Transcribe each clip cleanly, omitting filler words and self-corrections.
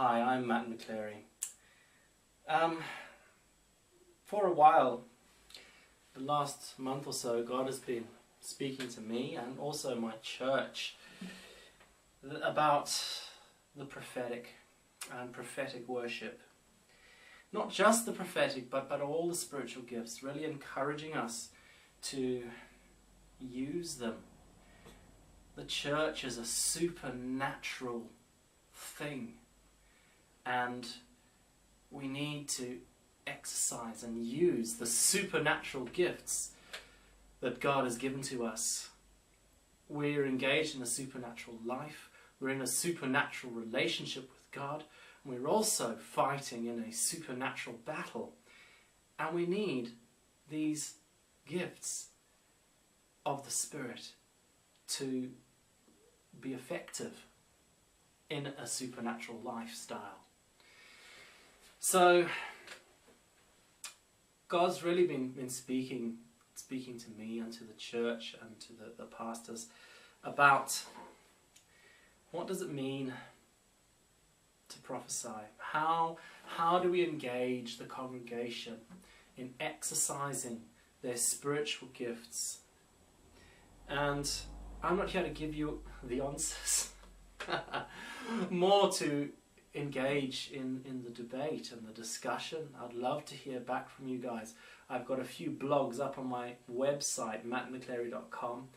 Hi, I'm Matt McChlery. For a while, the last month or so, God has been speaking to me and also my church about the prophetic and prophetic worship. Not just the prophetic, but all the spiritual gifts, really encouraging us to use them. The church is a supernatural thing, and we need to exercise and use the supernatural gifts that God has given to us. We're engaged in a supernatural life, we're in a supernatural relationship with God, and we're also fighting in a supernatural battle, and we need these gifts of the Spirit to be effective in a supernatural lifestyle. So God's really been speaking to me and to the church and to the pastors about what does it mean to prophesy. How do we engage the congregation in exercising their spiritual gifts? And I'm not here to give you the answers. More to engage in the debate and the discussion. I'd love to hear back from you guys. I've got a few blogs up on my website, mattmcclery.com.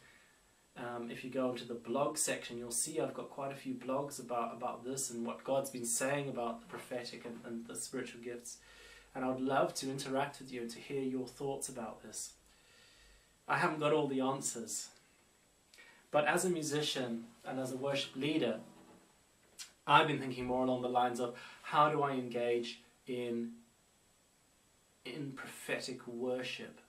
If you go into the blog section, you'll see I've got quite a few blogs about this and what God's been saying about the prophetic and the spiritual gifts. And I would love to interact with you and to hear your thoughts about this. I haven't got all the answers. But as a musician and as a worship leader, I've been thinking more along the lines of how do I engage in prophetic worship.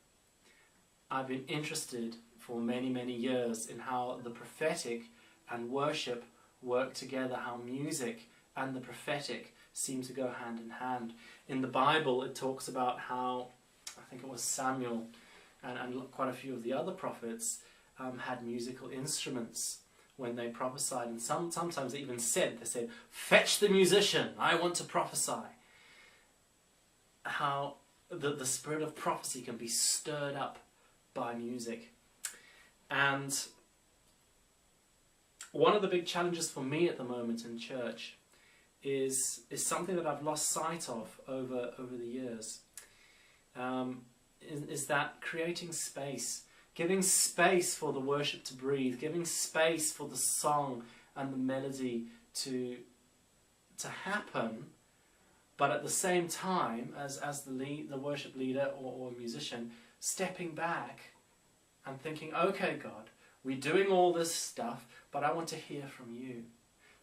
I've been interested for many years in how the prophetic and worship work together, how music and the prophetic seem to go hand in hand. In the Bible it talks about how, I think it was Samuel and quite a few of the other prophets had musical instruments when they prophesied, and sometimes they even said, fetch the musician, I want to prophesy. How the spirit of prophecy can be stirred up by music. And one of the big challenges for me at the moment in church is something that I've lost sight of over the years, is that creating space. Giving space for the worship to breathe, giving space for the song and the melody to happen, but at the same time, as the worship leader or musician, stepping back and thinking, okay God, we're doing all this stuff, but I want to hear from you.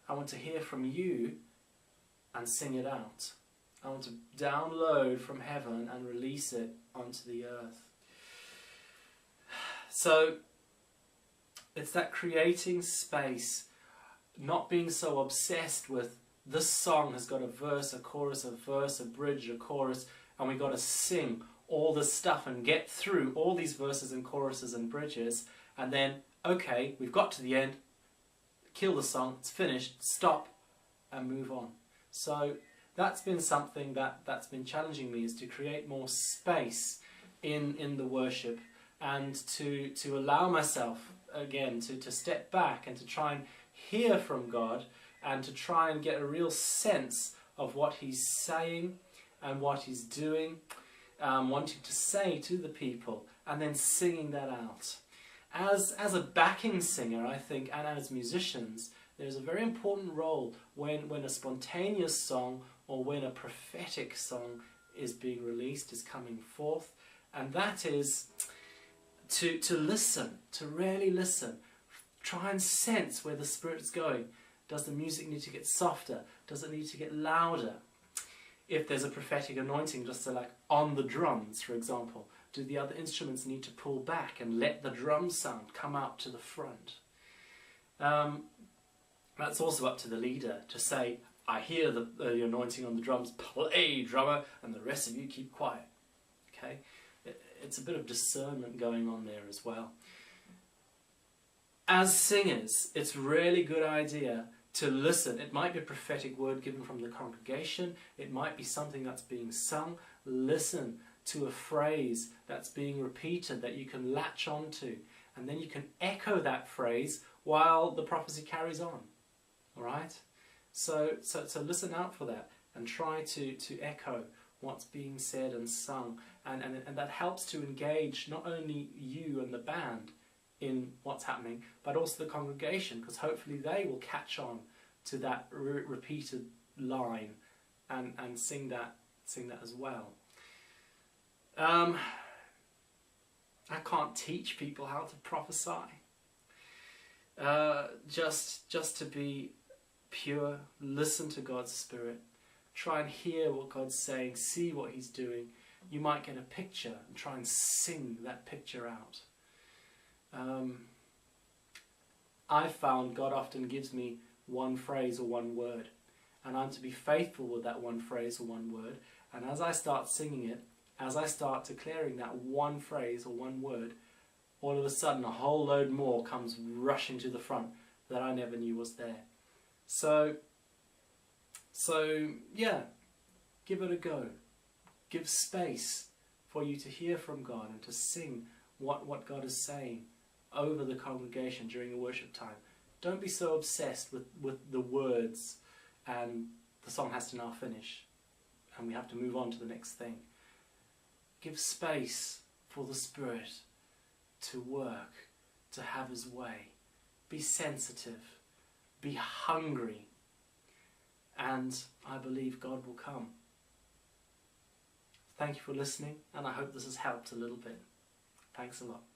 I want to hear from you and sing it out. I want to download from heaven and release it onto the earth. So it's that creating space, not being so obsessed with this song has got a verse, a chorus, a verse, a bridge, a chorus, and we've got to sing all this stuff and get through all these verses and choruses and bridges, and then, okay, we've got to the end, kill the song, it's finished, stop, and move on. So that's been something that's been challenging me, is to create more space in the worship, and to allow myself, again, to step back and to try and hear from God and to try and get a real sense of what He's saying and what He's doing, wanting to say to the people, and then singing that out. As a backing singer, I think, and as musicians, there's a very important role when a spontaneous song or when a prophetic song is being released, is coming forth, and that is to listen, to really listen. Try and sense where the Spirit's going. Does the music need to get softer? Does it need to get louder? If there's a prophetic anointing, just so like on the drums, for example, do the other instruments need to pull back and let the drum sound come out to the front? That's also up to the leader to say, I hear the anointing on the drums, play drummer, and the rest of you keep quiet. Okay? It's a bit of discernment going on there as well. As singers, it's a really good idea to listen. It might be a prophetic word given from the congregation. It might be something that's being sung. Listen to a phrase that's being repeated that you can latch onto, and then you can echo that phrase while the prophecy carries on. All right? So listen out for that and try to echo what's being said and sung, and that helps to engage not only you and the band in what's happening, but also the congregation, because hopefully they will catch on to that repeated line and sing that as well. I can't teach people how to prophesy. Just to be pure, listen to God's Spirit, try and hear what God's saying, see what He's doing. You might get a picture and try and sing that picture out. I've found God often gives me one phrase or one word, and I'm to be faithful with that one phrase or one word, and as I start singing it, as I start declaring that one phrase or one word, all of a sudden a whole load more comes rushing to the front that I never knew was there. So yeah, give it a go. Give space for you to hear from God and to sing what God is saying over the congregation during the worship time. Don't be so obsessed with the words and the song has to now finish and we have to move on to the next thing. Give space for the Spirit to work, to have His way. Be sensitive, be hungry, and I believe God will come. Thank you for listening, and I hope this has helped a little bit. Thanks a lot.